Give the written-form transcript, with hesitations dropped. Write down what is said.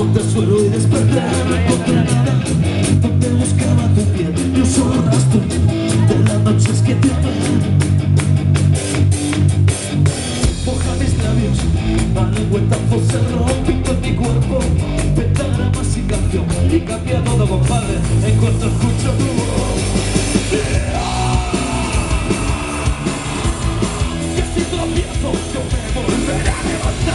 donde suelo y desperté no encontré nada, donde buscaba tu piel y un solo rastro de las noches que te amé. Moja mis labios, al lengüetazo se rompió en mi cuerpo, pentagramas y canción, y cambia todo, compadre, en cuanto escucho tu voz. Que si tropiezo yo me volveré a levantar.